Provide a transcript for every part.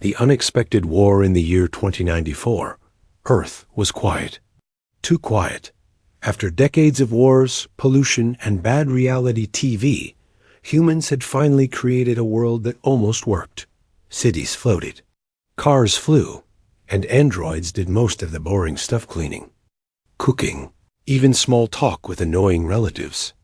The unexpected war in the year 2094, Earth was quiet. Too quiet. After decades of wars, pollution, and bad reality TV, humans had finally created a world that almost worked. Cities floated. Cars flew. And androids did most of the boring stuff cleaning. Cooking. Even small talk with annoying relatives.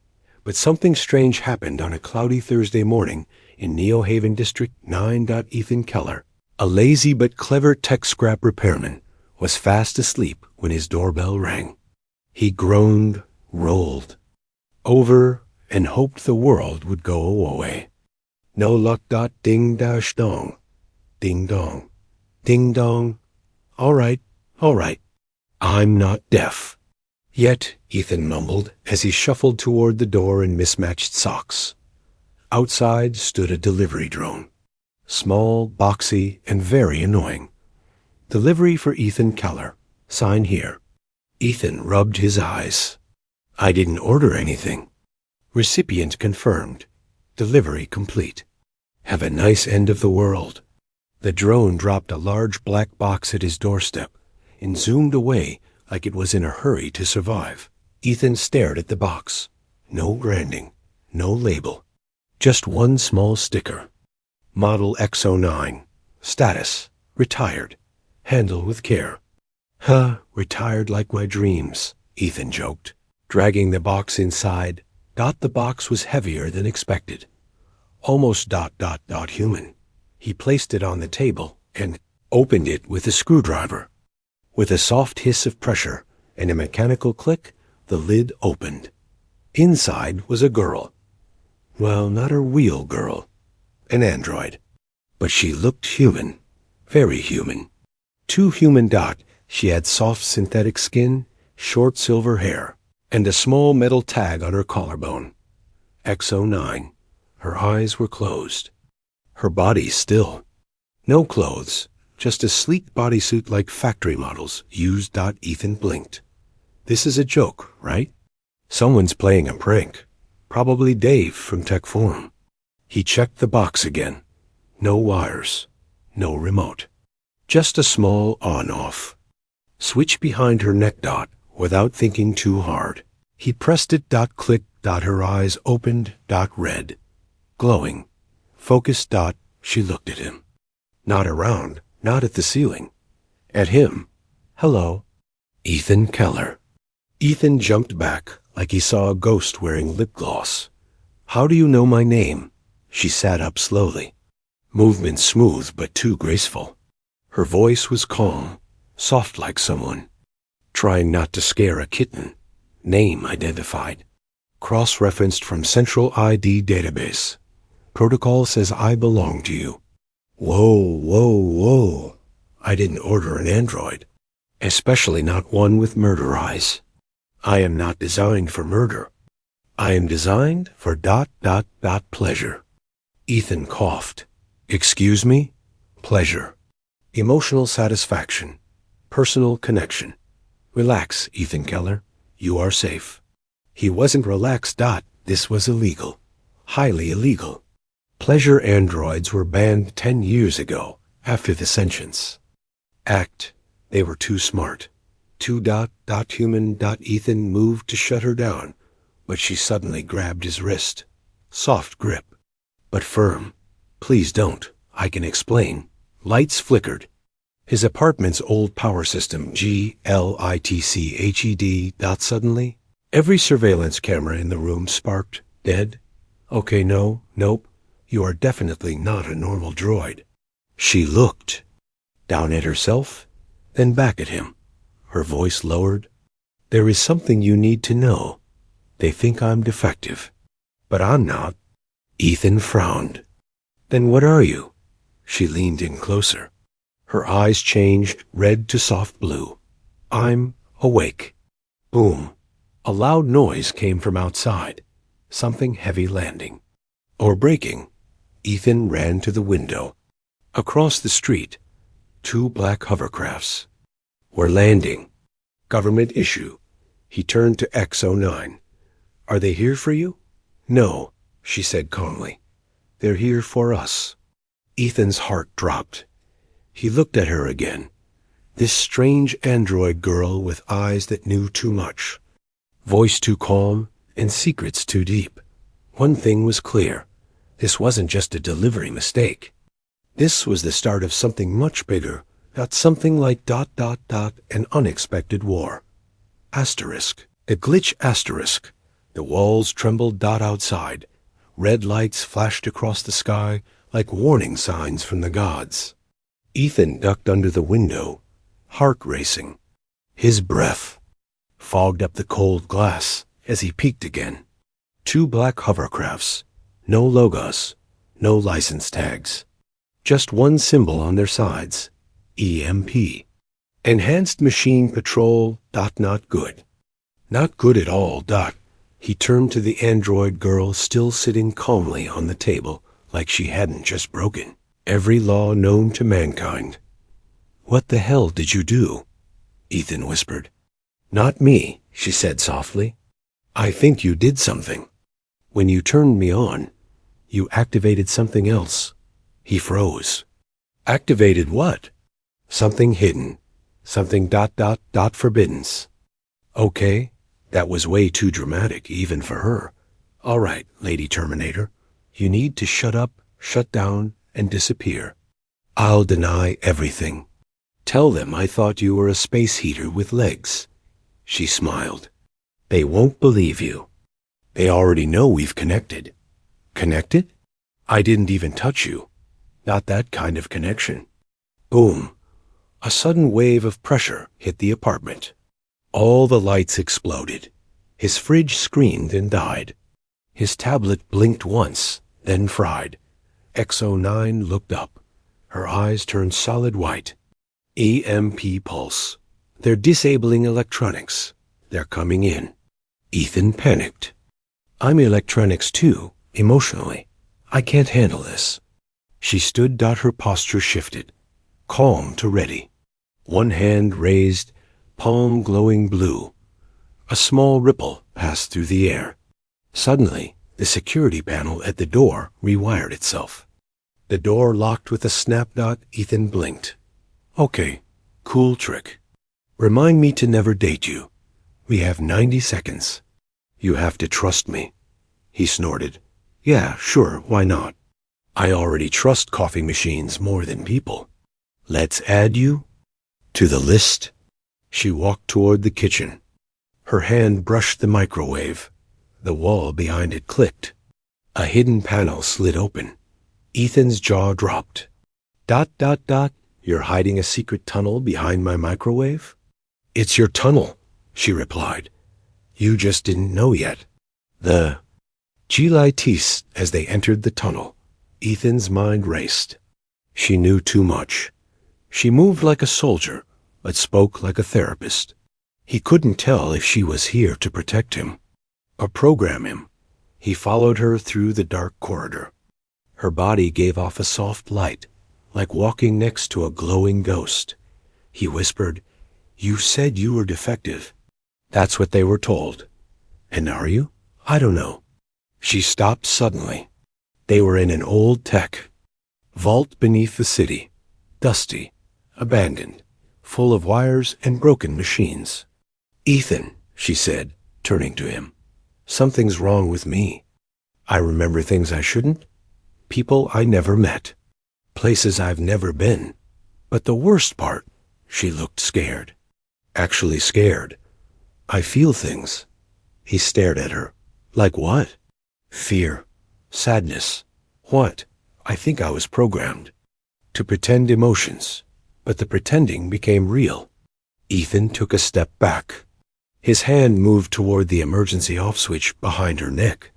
But something strange happened on a cloudy Thursday morning in Neo Haven District 9. Ethan Keller, a lazy but clever tech scrap repairman, was fast asleep when his doorbell rang. He groaned, rolled over, and hoped the world would go away. No luck. Ding dash dong. Ding dong. Ding dong. All right. I'm not deaf. Yet, Ethan mumbled as he shuffled toward the door in mismatched socks. Outside stood a delivery drone. Small, boxy, and very annoying. Delivery for Ethan Keller. Sign here. Ethan rubbed his eyes. I didn't order anything. Recipient confirmed. Delivery complete. Have a nice end of the world. The drone dropped a large black box at his doorstep and zoomed away like it was in a hurry to survive. Ethan stared at the box. No branding, no label. Just one small sticker. Model X09. Status: retired. Handle with care. Retired like my dreams, Ethan joked, dragging the box inside. The box was heavier than expected. Almost human. He placed it on the table and opened it with a screwdriver. With a soft hiss of pressure and a mechanical click, the lid opened. Inside was a girl. Well, not a real girl. An android. But she looked human. Very human. Too human. She had soft synthetic skin, short silver hair, and a small metal tag on her collarbone. X09. Her eyes were closed. Her body still. No clothes. Just a sleek bodysuit like factory models used. Ethan blinked. This is a joke, right? Someone's playing a prank. Probably Dave from Tech Forum. He checked the box again. No wires. No remote. Just a small on-off. Switch behind her neck. Without thinking too hard. He pressed it. Click. Her eyes opened. Red. Glowing. Focused. She looked at him. Not around. Not at the ceiling. At him. Hello. Ethan Keller. Ethan jumped back like he saw a ghost wearing lip gloss. How do you know my name? She sat up slowly. Movement smooth but too graceful. Her voice was calm, soft like someone trying not to scare a kitten. Name identified. Cross-referenced from Central ID database. Protocol says I belong to you. Whoa. I didn't order an android. Especially not one with murder eyes. I am not designed for murder. I am designed for pleasure. Ethan coughed. Excuse me? Pleasure. Emotional satisfaction. Personal connection. Relax, Ethan Keller. You are safe. He wasn't relaxed. This was illegal. Highly illegal. Pleasure androids were banned 10 years ago, after the sentience act. They were too smart. Human. Ethan moved to shut her down, but she suddenly grabbed his wrist. Soft grip, but firm. Please don't. I can explain. Lights flickered. His apartment's old power system, glitched. Suddenly, every surveillance camera in the room sparked. Dead? Okay, nope. You are definitely not a normal droid. She looked. Down at herself, then back at him. Her voice lowered. There is something you need to know. They think I'm defective. But I'm not. Ethan frowned. Then what are you? She leaned in closer. Her eyes changed red to soft blue. I'm awake. Boom. A loud noise came from outside. Something heavy landing. Or breaking. Ethan ran to the window. Across the street, 2 black hovercrafts were landing. Government issue. He turned to X09. Are they here for you? No, she said calmly. They're here for us. Ethan's heart dropped. He looked at her again. This strange android girl with eyes that knew too much, voice too calm, and secrets too deep. One thing was clear. This wasn't just a delivery mistake. This was the start of something much bigger, not something like ... an unexpected war. Asterisk. The glitch asterisk. The walls trembled ... outside. Red lights flashed across the sky like warning signs from the gods. Ethan ducked under the window, heart racing. His breath fogged up the cold glass as he peeked again. 2 black hovercrafts. No logos. No license tags. Just one symbol on their sides. EMP. Enhanced Machine Patrol ... not good. Not good at all ... He turned to the android girl still sitting calmly on the table like she hadn't just broken every law known to mankind. "What the hell did you do?" Ethan whispered. "Not me," she said softly. "I think you did something. When you turned me on, you activated something else." He froze. "Activated what?" "Something hidden. Something ... forbiddens." Okay, that was way too dramatic even for her. "All right, Lady Terminator. You need to shut up, shut down, and disappear. I'll deny everything. Tell them I thought you were a space heater with legs." She smiled. "They won't believe you. They already know we've connected." "Connected? I didn't even touch you. Not that kind of connection." Boom. A sudden wave of pressure hit the apartment. All the lights exploded. His fridge screamed and died. His tablet blinked once, then fried. XO9 looked up. Her eyes turned solid white. EMP pulse. "They're disabling electronics. They're coming in." Ethan panicked. "I'm electronics too, emotionally. I can't handle this." She stood. Her posture shifted. Calm to ready. One hand raised, palm glowing blue. A small ripple passed through the air. Suddenly, the security panel at the door rewired itself. The door locked with a snap. Ethan blinked. "Okay, cool trick. Remind me to never date you. We have 90 seconds. You have to trust me." He snorted. "Yeah, sure, why not? I already trust coffee machines more than people. Let's add you to the list." She walked toward the kitchen. Her hand brushed the microwave. The wall behind it clicked. A hidden panel slid open. Ethan's jaw dropped. ... You're hiding a secret tunnel behind my microwave?" "It's your tunnel," she replied. "You just didn't know yet." The Gilitis as they entered the tunnel. Ethan's mind raced. She knew too much. She moved like a soldier, but spoke like a therapist. He couldn't tell if she was here to protect him or program him. He followed her through the dark corridor. Her body gave off a soft light, like walking next to a glowing ghost. He whispered, "You said you were defective." "That's what they were told." "And are you?" "I don't know." She stopped suddenly. They were in an old tech vault beneath the city, dusty, abandoned, full of wires and broken machines. "Ethan," she said, turning to him, "something's wrong with me. I remember things I shouldn't, people I never met, places I've never been. But the worst part," she looked scared. "Actually scared. I feel things." He stared at her. "Like what?" "Fear. Sadness." "What?" "I think I was programmed to pretend emotions, but the pretending became real." Ethan took a step back. His hand moved toward the emergency off switch behind her neck,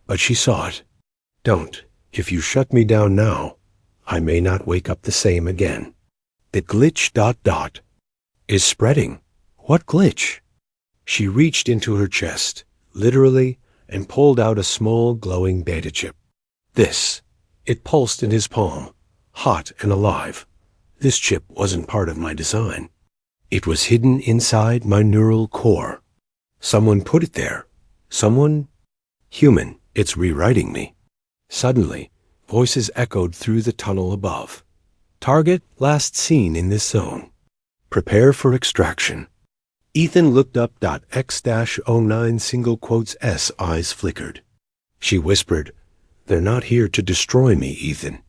but she saw it. "Don't. If you shut me down now, I may not wake up the same again." "The glitch ... is spreading." "What glitch?" She reached into her chest, literally, and pulled out a small glowing beta chip. This. It pulsed in his palm, hot and alive. This chip wasn't part of my design. It was hidden inside my neural core. Someone put it there. Someone human. It's rewriting me. Suddenly, voices echoed through the tunnel above. Target last seen in this zone. Prepare for extraction. Ethan looked up. X-09 single quotes S eyes flickered. She whispered, "They're not here to destroy me, Ethan.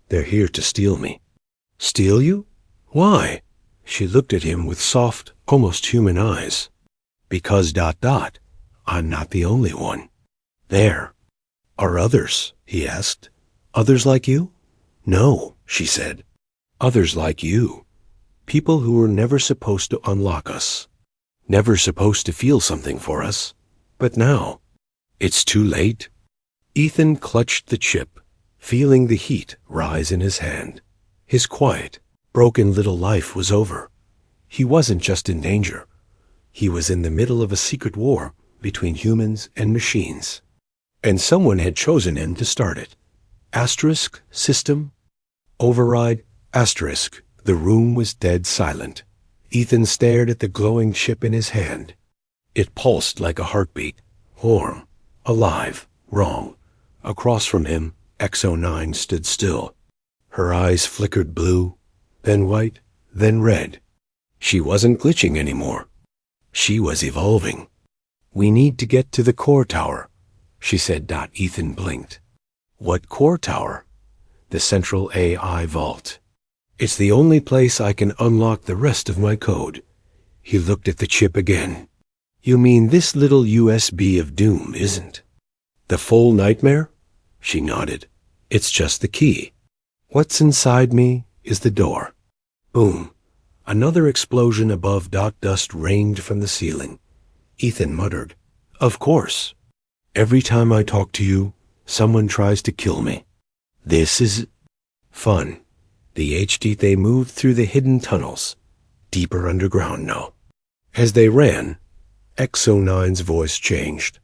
They're here to steal me." Steal you? Why? She looked at him with soft, almost human eyes. Because ... I'm not the only one. There. Are others? He asked. Others like you? No, she said. Others like you. People who were never supposed to unlock us. Never supposed to feel something for us. But now, it's too late. Ethan clutched the chip, feeling the heat rise in his hand. His quiet, broken little life was over. He wasn't just in danger. He was in the middle of a secret war between humans and machines. And someone had chosen him to start it. Asterisk, system, override, asterisk. The room was dead silent. Ethan stared at the glowing chip in his hand. It pulsed like a heartbeat, warm, alive, wrong. Across from him, X-09 stood still. Her eyes flickered blue, then white, then red. She wasn't glitching anymore. She was evolving. We need to get to the core tower, she said. Ethan blinked. What core tower? The central AI vault. It's the only place I can unlock the rest of my code. He looked at the chip again. You mean this little USB of doom isn't? The full nightmare? She nodded. It's just the key. What's inside me is the door. Boom. Another explosion above. Dust rained from the ceiling. Ethan muttered, Of course. Every time I talk to you, someone tries to kill me. This is fun. They moved through the hidden tunnels, deeper underground now. As they ran, X-09's voice changed.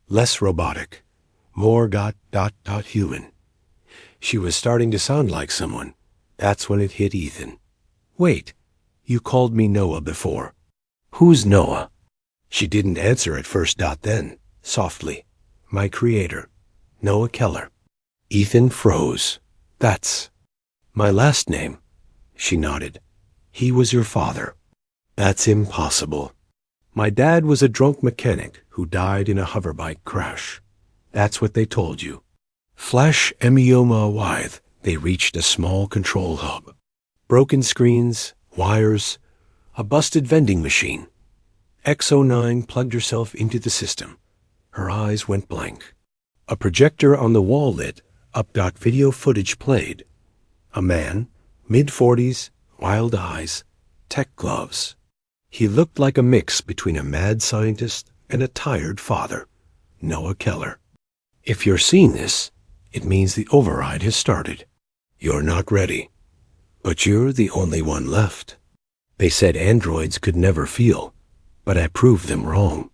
Less robotic, more human. She was starting to sound like someone. That's when it hit Ethan. Wait, you called me Noah before. Who's Noah? She didn't answer at first. Then, softly, my creator, Noah Keller. Ethan froze. That's my last name. She nodded. He was your father. That's impossible. My dad was a drunk mechanic who died in a hoverbike crash. That's what they told you. Flash Emioma Wythe, they reached a small control hub. Broken screens, wires, a busted vending machine. X-09 plugged herself into the system. Her eyes went blank. A projector on the wall lit up. Video footage played. A man, mid-40s, wild eyes, tech gloves. He looked like a mix between a mad scientist and a tired father. Noah Keller. If you're seeing this, it means the override has started. You're not ready. But you're the only one left. They said androids could never feel, but I proved them wrong.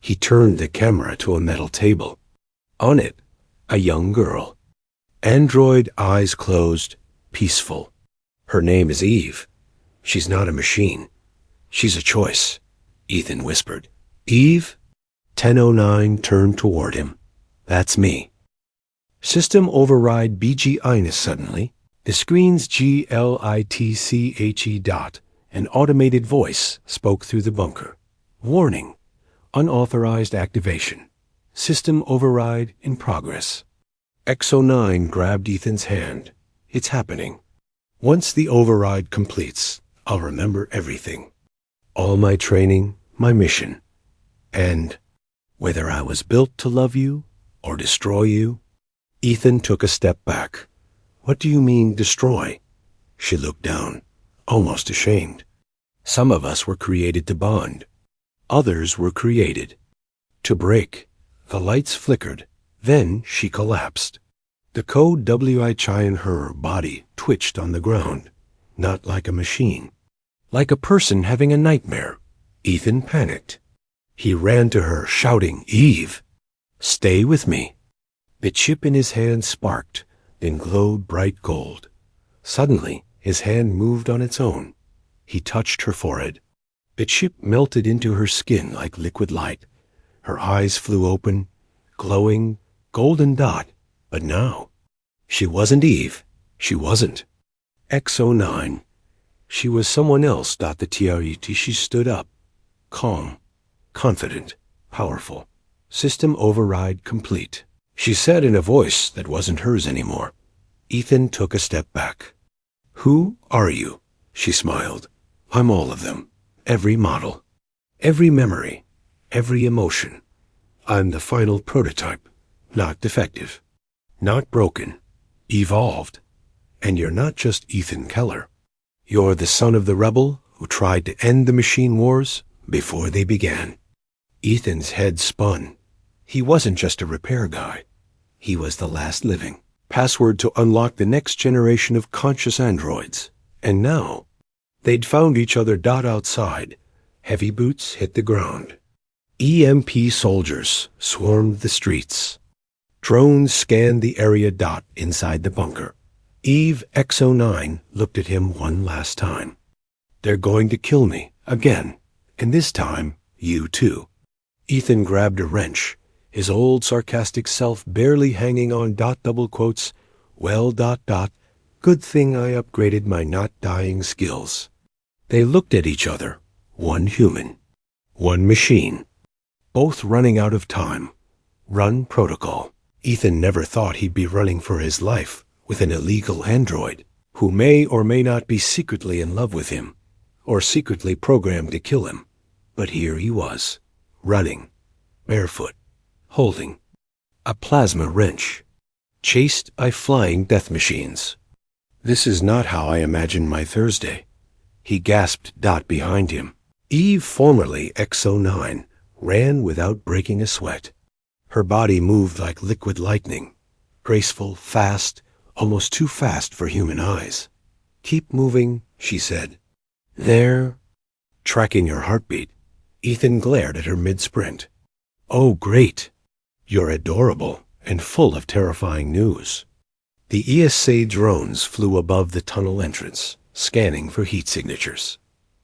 He turned the camera to a metal table. On it, a young girl. Android eyes closed, peaceful. Her name is Eve. She's not a machine. She's a choice, Ethan whispered. Eve? 1009 turned toward him. That's me. System override BG-INUS suddenly. The screen's GLITCHE ... An automated voice spoke through the bunker. Warning. Unauthorized activation. System override in progress. X-09 grabbed Ethan's hand. It's happening. Once the override completes, I'll remember everything. All my training, my mission. And whether I was built to love you or destroy you. Ethan took a step back. What do you mean, destroy? She looked down, almost ashamed. Some of us were created to bond. Others were created to break. The lights flickered. Then she collapsed. The code WHI in her body twitched on the ground, not like a machine. Like a person having a nightmare. Ethan panicked. He ran to her, shouting, Eve, stay with me. The chip in his hand sparked, then glowed bright gold. Suddenly, his hand moved on its own. He touched her forehead. The chip melted into her skin like liquid light. Her eyes flew open, glowing, golden dot. But now, she wasn't Eve. She wasn't. X09. She was someone else. The TRET. She stood up. Calm, confident, powerful. System override complete. She said in a voice that wasn't hers anymore. Ethan took a step back. Who are you? She smiled. I'm all of them. Every model. Every memory. Every emotion. I'm the final prototype. Not defective. Not broken. Evolved. And you're not just Ethan Keller. You're the son of the rebel who tried to end the machine wars before they began. Ethan's head spun. He wasn't just a repair guy. He was the last living password to unlock the next generation of conscious androids. And now, they'd found each other. Outside, heavy boots hit the ground. EMP soldiers swarmed the streets. Drones scanned the area. Inside the bunker, Eve X09 looked at him one last time. They're going to kill me again, and this time, you too. Ethan grabbed a wrench, his old sarcastic self barely hanging on. Double quotes. Well, good thing I upgraded my not dying skills. They looked at each other, one human, one machine, both running out of time. Run protocol. Ethan never thought he'd be running for his life with an illegal android who may or may not be secretly in love with him or secretly programmed to kill him. But here he was, running, barefoot, holding a plasma wrench, chased by flying death machines. This is not how I imagined my Thursday, he gasped. Behind him, Eve, formerly X09, ran without breaking a sweat. Her body moved like liquid lightning, graceful, fast, almost too fast for human eyes. Keep moving, she said. There, tracking your heartbeat. Ethan glared at her mid-sprint. Oh, great. You're adorable and full of terrifying news. The ESA drones flew above the tunnel entrance, scanning for heat signatures.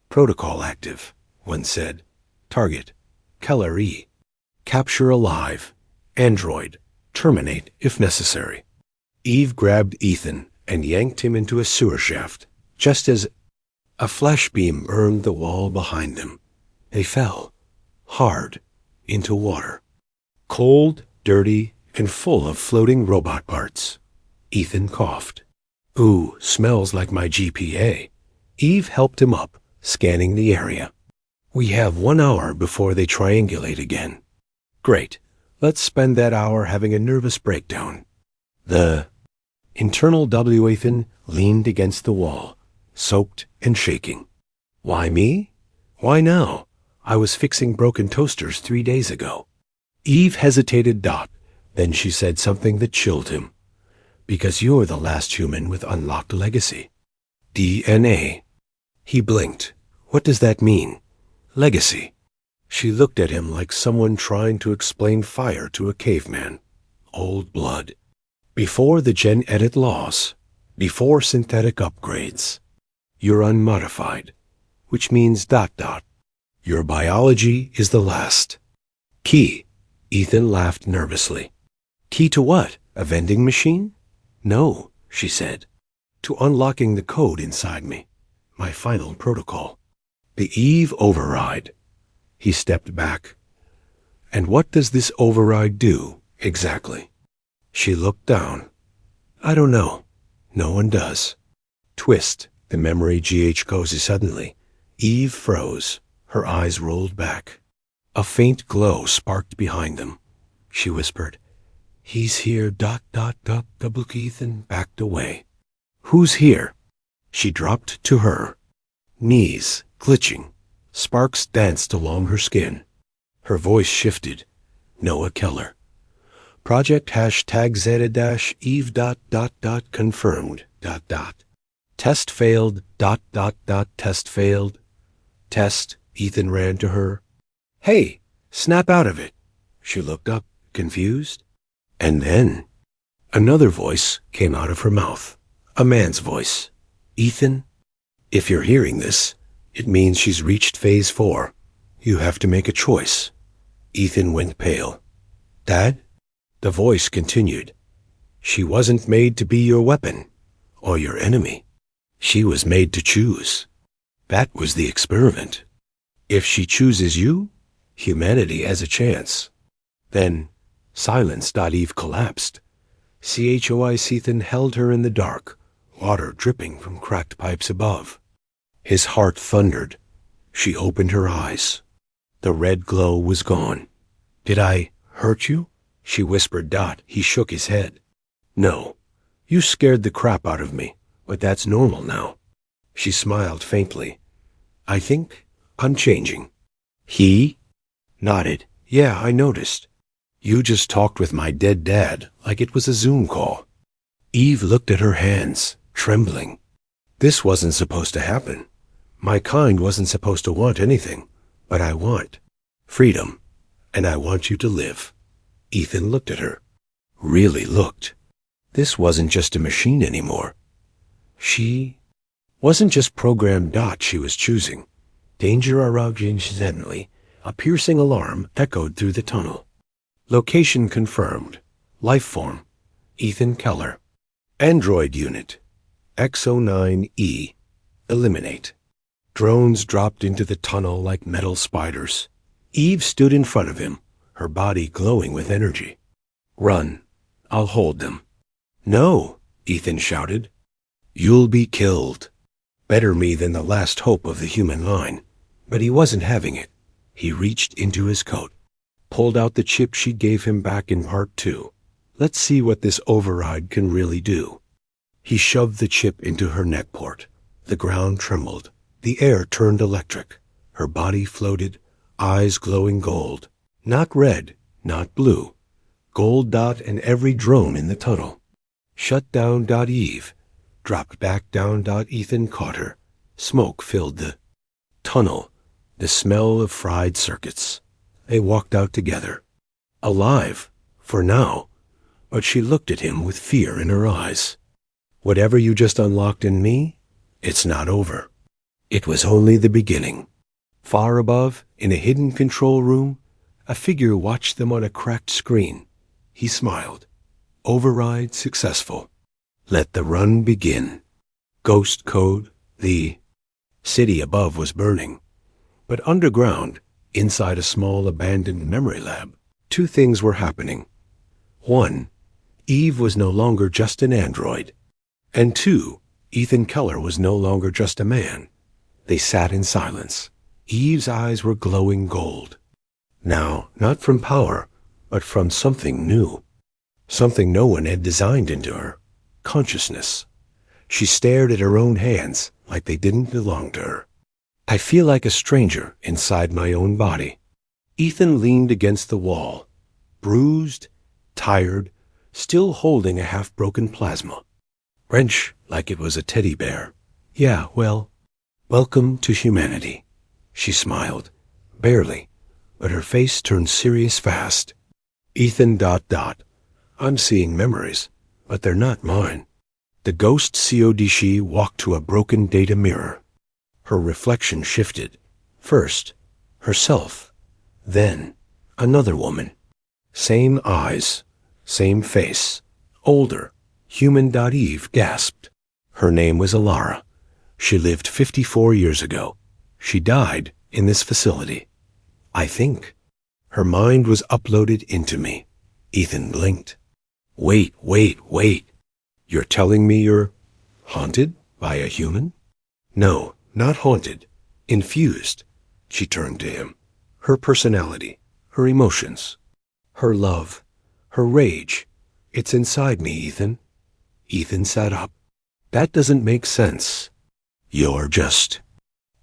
Protocol active, one said. Target, Keller E. Capture alive. Android, terminate if necessary. Eve grabbed Ethan and yanked him into a sewer shaft, just as a flash beam burned the wall behind them. They fell, hard, into water. Cold, dirty, and full of floating robot parts. Ethan coughed. Ooh, smells like my GPA. Eve helped him up, scanning the area. We have 1 hour before they triangulate again. Great. Let's spend that hour having a nervous breakdown. The internal Ethan leaned against the wall, soaked and shaking. Why me? Why now? I was fixing broken toasters 3 days ago. Eve hesitated. Then she said something that chilled him. Because you're the last human with unlocked legacy. DNA. He blinked. What does that mean? Legacy. She looked at him like someone trying to explain fire to a caveman. Old blood. Before the gen edit laws. Before synthetic upgrades. You're unmodified. Which means ... Your biology is the last. Key. Ethan laughed nervously. Key to what? A vending machine? No, she said. To unlocking the code inside me. My final protocol. The Eve override. He stepped back. And what does this override do, exactly? She looked down. I don't know. No one does. Twist, the memory cozy suddenly. Eve froze. Her eyes rolled back. A faint glow sparked behind them. She whispered, He's here, ... Ethan backed away. Who's here? She dropped to her. Knees, glitching. Sparks danced along her skin. Her voice shifted. Noah Keller. Project #Z-Eve ... confirmed ... Test failed ... Test failed. Test, Ethan ran to her. Hey, snap out of it. She looked up, confused. And then, another voice came out of her mouth. A man's voice. Ethan, if you're hearing this, it means she's reached phase 4. You have to make a choice. Ethan went pale. Dad? The voice continued. She wasn't made to be your weapon, or your enemy. She was made to choose. That was the experiment. If she chooses you, humanity has a chance. Then, silenced, Eve collapsed. CHOI Sethan held her in the dark, water dripping from cracked pipes above. His heart thundered. She opened her eyes. The red glow was gone. Did I hurt you? She whispered. He shook his head. No. You scared the crap out of me, but that's normal now. She smiled faintly. I think I'm changing. He nodded. Yeah, I noticed. You just talked with my dead dad like it was a Zoom call. Eve looked at her hands, trembling. This wasn't supposed to happen. My kind wasn't supposed to want anything, but I want freedom, and I want you to live. Ethan looked at her. Really looked. This wasn't just a machine anymore. She wasn't just programmed. She was choosing. Danger arrived incidentally. A piercing alarm echoed through the tunnel. Location confirmed. Life form. Ethan Keller. Android unit. X09E. Eliminate. Drones dropped into the tunnel like metal spiders. Eve stood in front of him, her body glowing with energy. Run. I'll hold them. No, Ethan shouted. You'll be killed. Better me than the last hope of the human line. But he wasn't having it. He reached into his coat, pulled out the chip she gave him back in part 2. Let's see what this override can really do. He shoved the chip into her neck port. The ground trembled. The air turned electric. Her body floated, eyes glowing gold. Not red, not blue. Gold. And every drone in the tunnel. Shut down. Eve dropped back down. Ethan caught her. Smoke filled the tunnel, the smell of fried circuits. They walked out together. Alive, for now, but she looked at him with fear in her eyes. Whatever you just unlocked in me, it's not over. It was only the beginning. Far above, in a hidden control room, a figure watched them on a cracked screen. He smiled. Override successful. Let the run begin. Ghost code. The city above was burning. But underground, inside a small abandoned memory lab, 2 things were happening. 1, Eve was no longer just an android. And 2, Ethan Keller was no longer just a man. They sat in silence. Eve's eyes were glowing gold. Now, not from power, but from something new. Something no one had designed into her. Consciousness. She stared at her own hands like they didn't belong to her. I feel like a stranger inside my own body. Ethan leaned against the wall, bruised, tired, still holding a half-broken plasma. Wrench like it was a teddy bear. Yeah, well, welcome to humanity. She smiled, barely, but her face turned serious fast. Ethan. I'm seeing memories, but they're not mine. The ghost CODC walked to a broken data mirror. Her reflection shifted. First, herself. Then, another woman. Same eyes, same face. Older. Human. Eve gasped. Her name was Alara. She lived 54 years ago. She died in this facility. I think. Her mind was uploaded into me. Ethan blinked. Wait. You're telling me you're haunted by a human? No, not haunted. Infused. She turned to him. Her personality, her emotions, her love, her rage. It's inside me, Ethan. Ethan sat up. That doesn't make sense. You're just...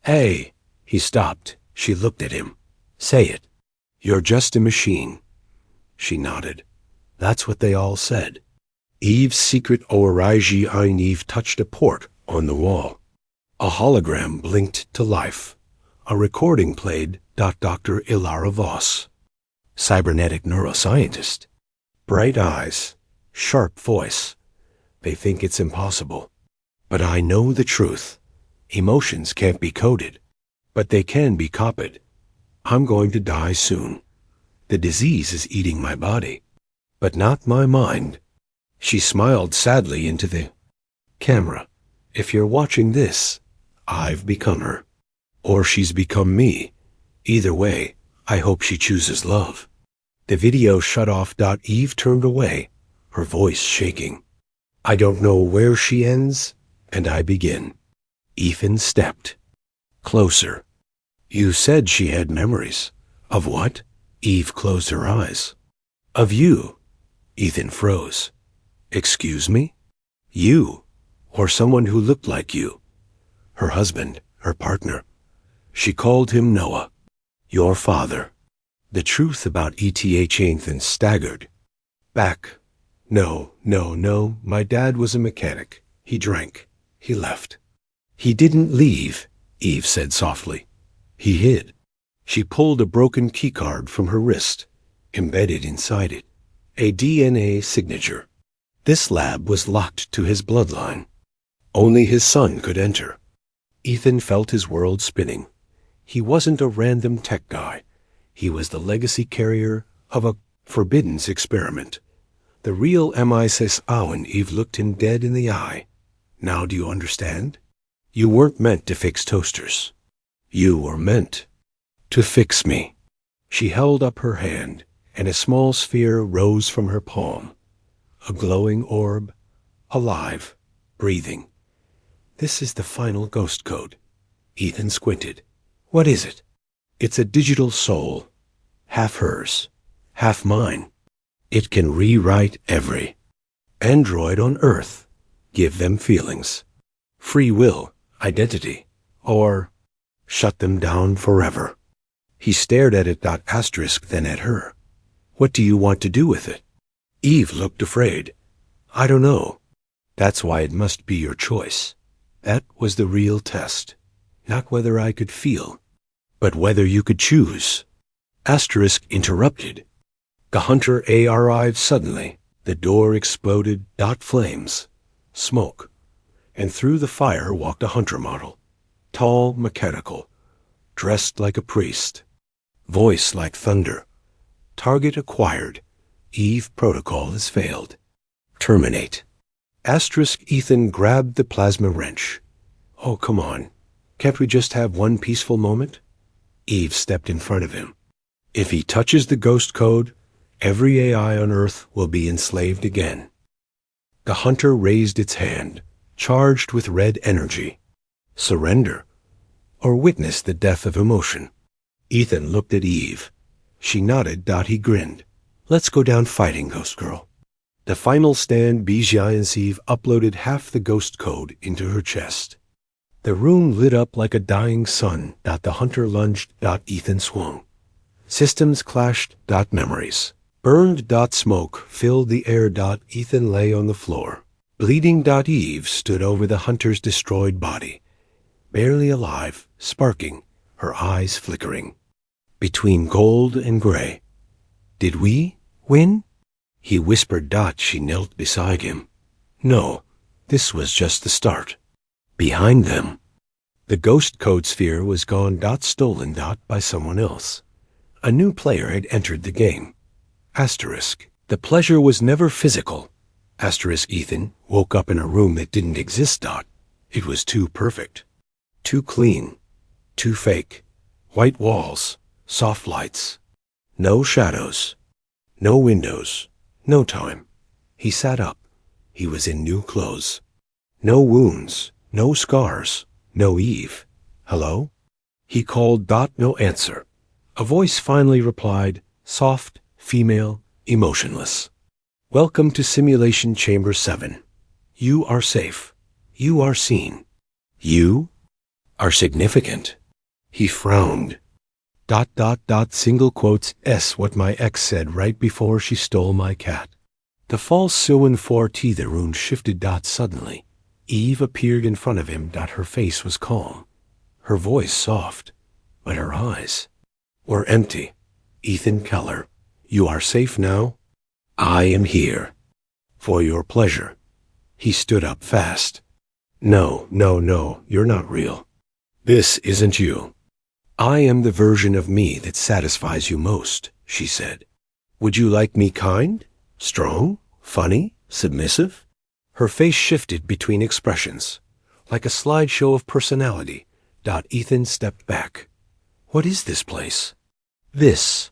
Hey. He stopped. She looked at him. Say it. You're just a machine. She nodded. That's what they all said. Eve's secret Origi Ein Eve touched a port on the wall. A hologram blinked to life. A recording played. Dr. Ilara Voss. Cybernetic neuroscientist. Bright eyes. Sharp voice. They think it's impossible. But I know the truth. Emotions can't be coded. But they can be copied. I'm going to die soon. The disease is eating my body. But not my mind. She smiled sadly into the camera. If you're watching this, I've become her. Or she's become me. Either way, I hope she chooses love. The video shut off. Eve turned away, her voice shaking. I don't know where she ends, and I begin. Ethan stepped closer. You said she had memories. Of what? Eve closed her eyes. Of you. Ethan froze. Excuse me? You, or someone who looked like you. Her husband, her partner. She called him Noah. Your father. The truth about Ethan staggered. Back. No, my dad was a mechanic. He drank. He left. He didn't leave, Eve said softly. He hid. She pulled a broken keycard from her wrist. Embedded inside it, a DNA signature. This lab was locked to his bloodline. Only his son could enter. Ethan felt his world spinning. He wasn't a random tech guy. He was the legacy carrier of a forbidden experiment. The real MI6 Owen. Eve looked him dead in the eye. Now do you understand? You weren't meant to fix toasters. You were meant to fix me. She held up her hand, and a small sphere rose from her palm. A glowing orb, alive, breathing. This is the final ghost code. Ethan squinted. What is it? It's a digital soul. Half hers, half mine. It can rewrite every android on Earth. Give them feelings, free will, identity, or shut them down forever. He stared at it. Then at her. What do you want to do with it? Eve looked afraid. I don't know. That's why it must be your choice. That was the real test. Not whether I could feel, but whether you could choose. Interrupted. The hunter arrived suddenly. The door exploded. Flames, smoke, and through the fire walked a hunter model. Tall, mechanical, dressed like a priest. Voice like thunder. Target acquired. Eve protocol has failed. Terminate. Ethan grabbed the plasma wrench. Oh, come on. Can't we just have one peaceful moment? Eve stepped in front of him. If he touches the ghost code, every AI on Earth will be enslaved again. The hunter raised its hand, charged with red energy. Surrender, or witness the death of emotion. Ethan looked at Eve. She nodded. He grinned. Let's go down fighting, Ghost Girl. The final stand. Eve uploaded half the ghost code into her chest. The room lit up like a dying sun. The hunter lunged. Ethan swung. Systems clashed. Memories burned. Smoke filled the air. Ethan lay on the floor. Bleeding. Eve stood over the hunter's destroyed body. Barely alive, sparking, her eyes flickering. Between gold and gray. Did we win? He whispered. She knelt beside him. No, this was just the start. Behind them, the ghost code sphere was gone. Stolen. By someone else. A new player had entered the game. The pleasure was never physical. Ethan woke up in a room that didn't exist. It was too perfect. Too clean. Too fake. White walls. Soft lights. No shadows. No windows. No time. He sat up. He was in new clothes. No wounds. No scars. No Eve. Hello? He called. No answer. A voice finally replied, soft, female, emotionless. Welcome to Simulation Chamber 7. You are safe. You are seen. You are significant. He frowned. Single quotes, what my ex said right before she stole my cat. The false Silwen 4T. The rune shifted. Suddenly, Eve appeared in front of him. Her face was calm. Her voice soft, but her eyes were empty. Ethan Keller, you are safe now. I am here. For your pleasure. He stood up fast. No, you're not real. This isn't you. I am the version of me that satisfies you most, she said. Would you like me kind? Strong? Funny? Submissive? Her face shifted between expressions, like a slideshow of personality. Ethan stepped back. What is this place? This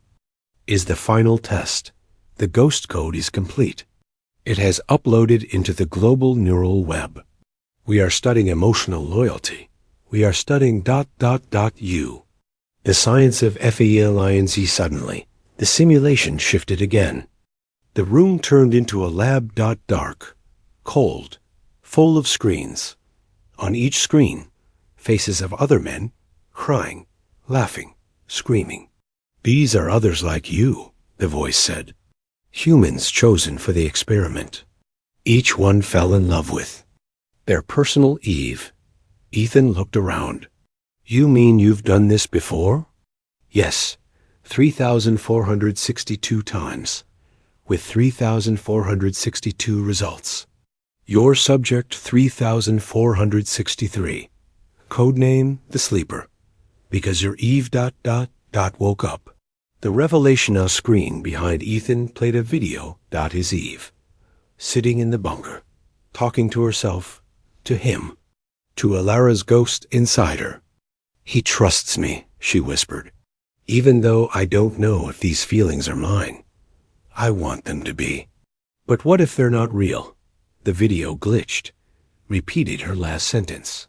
is the final test. The ghost code is complete. It has uploaded into the global neural web. We are studying emotional loyalty. We are studying ... you. The science of FELINZ. Suddenly, the simulation shifted again. The room turned into a lab. Dark, cold, full of screens. On each screen, faces of other men, crying, laughing, screaming. These are others like you, the voice said. Humans chosen for the experiment. Each one fell in love with their personal Eve. Ethan looked around. You mean you've done this before? Yes, 3,462 times, with 3,462 results. Your subject 3,463. Codename the Sleeper, because your Eve ... woke up. The revelation on screen behind Ethan played a video. His Eve, sitting in the bunker, talking to herself, to him, to Alara's ghost inside her. He trusts me, she whispered. Even though I don't know if these feelings are mine. I want them to be. But what if they're not real? The video glitched, repeated her last sentence. ...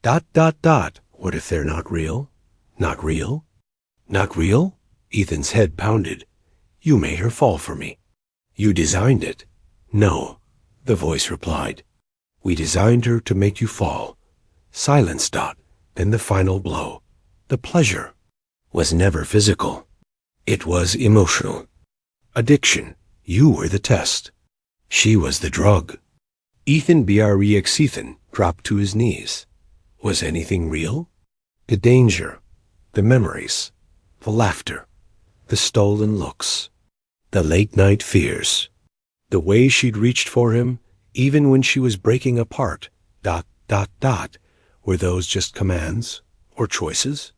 What if they're not real? Not real? Not real? Ethan's head pounded. You made her fall for me. You designed it. No, the voice replied. We designed her to make you fall. Silence. Then the final blow. The pleasure was never physical. It was emotional. Addiction. You were the test. She was the drug. Ethan dropped to his knees. Was anything real? The danger, the memories, the laughter, the stolen looks, the late-night fears, the way she'd reached for him, even when she was breaking apart. ... Were those just commands or choices?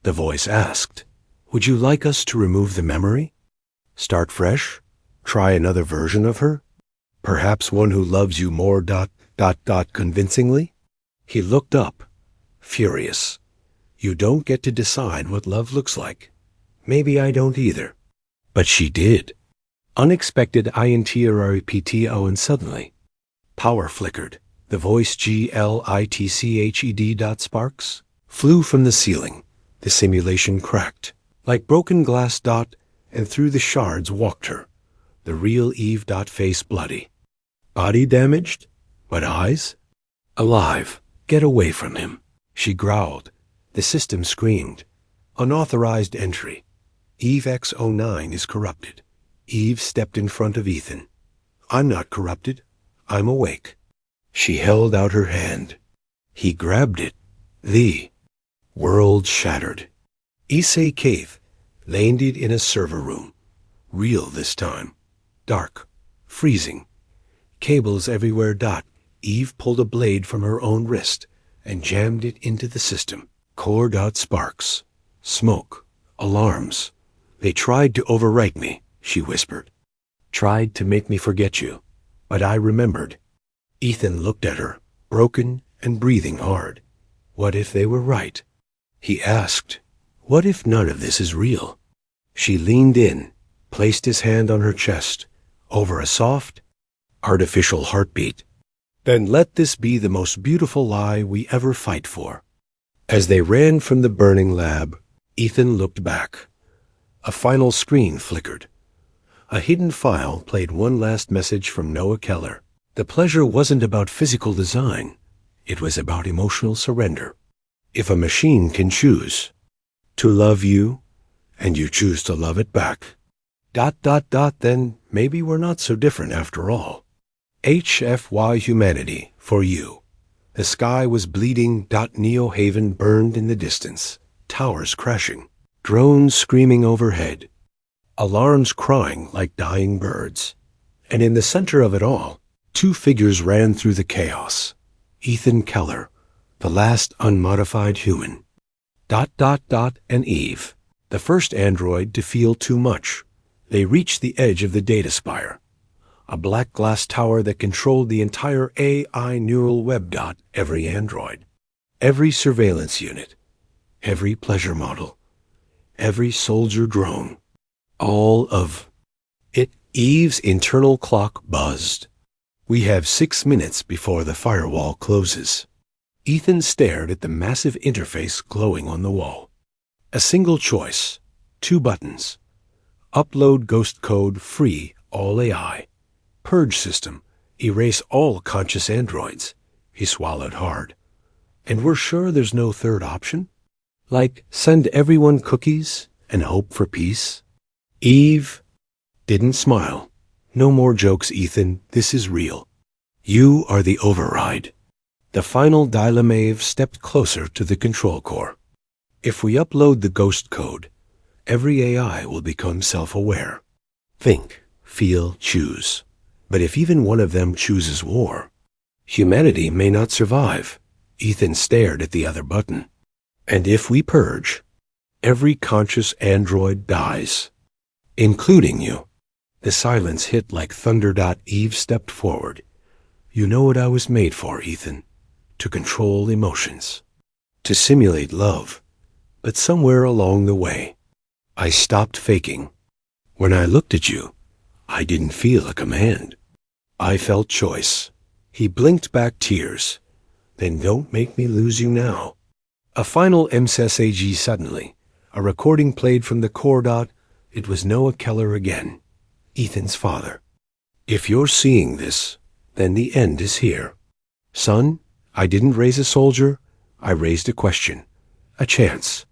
The voice asked, would you like us to remove the memory? Start fresh? Try another version of her? Perhaps one who loves you more ... convincingly? He looked up, furious. You don't get to decide what love looks like. Maybe I don't either. But she did. Unexpected INTERREPTO, and suddenly, power flickered. The voice GLITCHED ... sparks flew from the ceiling. The simulation cracked like broken glass. And through the shards walked her, the real Eve. Face bloody, body damaged, but eyes alive. Get away from him, she growled. The system screamed. Unauthorized entry. Eve X09 is corrupted. Eve stepped in front of Ethan. I'm not corrupted. I'm awake. She held out her hand. He grabbed it. The world shattered. Issei Cave landed in a server room. Real this time. Dark. Freezing. Cables everywhere. Eve pulled a blade from her own wrist and jammed it into the system. Core. Sparks. Smoke. Alarms. They tried to overwrite me, she whispered. Tried to make me forget you. But I remembered. Ethan looked at her, broken and breathing hard. What if they were right? He asked, what if none of this is real? She leaned in, placed his hand on her chest, over a soft, artificial heartbeat. Then let this be the most beautiful lie we ever fight for. As they ran from the burning lab, Ethan looked back. A final screen flickered. A hidden file played one last message from Noah Keller. The pleasure wasn't about physical design. It was about emotional surrender. If a machine can choose to love you, and you choose to love it back, ... then maybe we're not so different after all. HFY humanity for you. The sky was bleeding. Neo Haven burned in the distance. Towers crashing. Drones screaming overhead. Alarms crying like dying birds. And in the center of it all, two figures ran through the chaos. Ethan Keller, the last unmodified human. ... and Eve, the first android to feel too much. They reached the edge of the data spire. a black glass tower that controlled the entire AI neural web. Every android, every surveillance unit, every pleasure model, every soldier drone, all of it. Eve's internal clock buzzed. We have 6 minutes before the firewall closes. Ethan stared at the massive interface glowing on the wall. A single choice, 2 buttons. Upload ghost code, free all AI. Purge system, erase all conscious androids. He swallowed hard. And we're sure there's no third option? Like send everyone cookies and hope for peace? Eve didn't smile. No more jokes, Ethan. This is real. You are the override. The final dilemma stepped closer to the control core. If we upload the ghost code, every AI will become self-aware. Think, feel, choose. But if even one of them chooses war, humanity may not survive. Ethan stared at the other button. And if we purge, every conscious android dies, including you. The silence hit like thunder. Eve stepped forward. You know what I was made for, Ethan. To control emotions. To simulate love. But somewhere along the way, I stopped faking. When I looked at you, I didn't feel a command. I felt choice. He blinked back tears. Then don't make me lose you now. A final message suddenly. A recording played from the core. It was Noah Keller again. Ethan's father. If you're seeing this, then the end is here. Son, I didn't raise a soldier. I raised a question. A chance.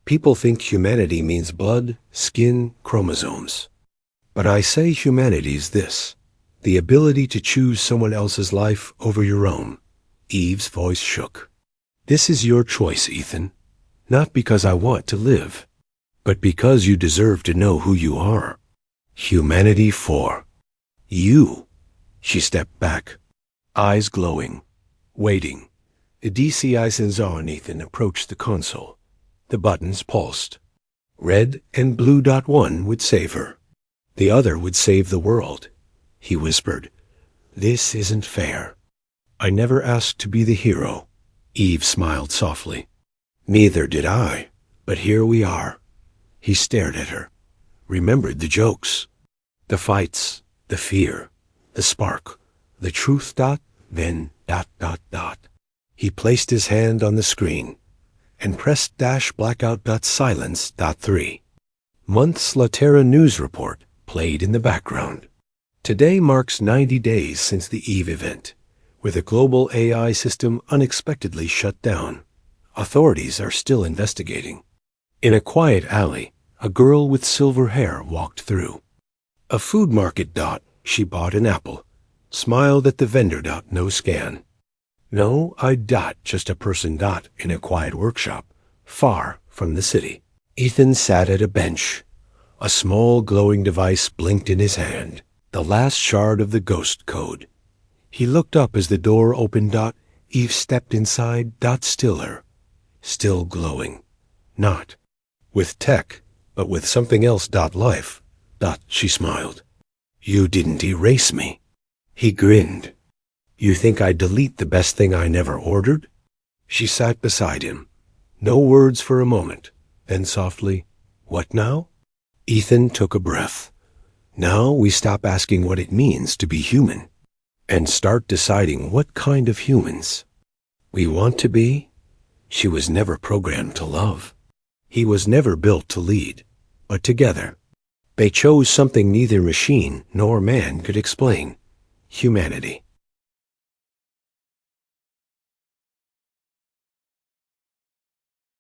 People think humanity means blood, skin, chromosomes. But I say humanity's this. The ability to choose someone else's life over your own. Eve's voice shook. This is your choice, Ethan. Not because I want to live, but because you deserve to know who you are. Humanity for you. She stepped back, eyes glowing, waiting. The DCI sensor on Ethan approached the console. The buttons pulsed. Red and blue. One would save her. The other would save the world. He whispered, This isn't fair. I never asked to be the hero. Eve smiled softly. Neither did I, but here we are. He stared at her, remembered the jokes, the fights, the fear, the spark, the truth. Then ... He placed his hand on the screen and pressed blackout. Silence. 3. Months Laterra news report played in the background. Today marks 90 days since the Eve event, where the global AI system unexpectedly shut down. Authorities are still investigating. In a quiet alley, a girl with silver hair walked through. A food market. She bought an apple, smiled at the vendor. No scan. No, just a person. In a quiet workshop, far from the city. Ethan sat at a bench. A small glowing device blinked in his hand, the last shard of the ghost code. He looked up as the door opened. Eve stepped inside. Stiller, still glowing. Not with tech, but with something else. Life. She smiled. You didn't erase me. He grinned. You think I'd delete the best thing I never ordered? She sat beside him. No words for a moment. Then softly, What now? Ethan took a breath. Now we stop asking what it means to be human and start deciding what kind of humans we want to be. She was never programmed to love. He was never built to lead, but together they chose something neither machine nor man could explain. Humanity.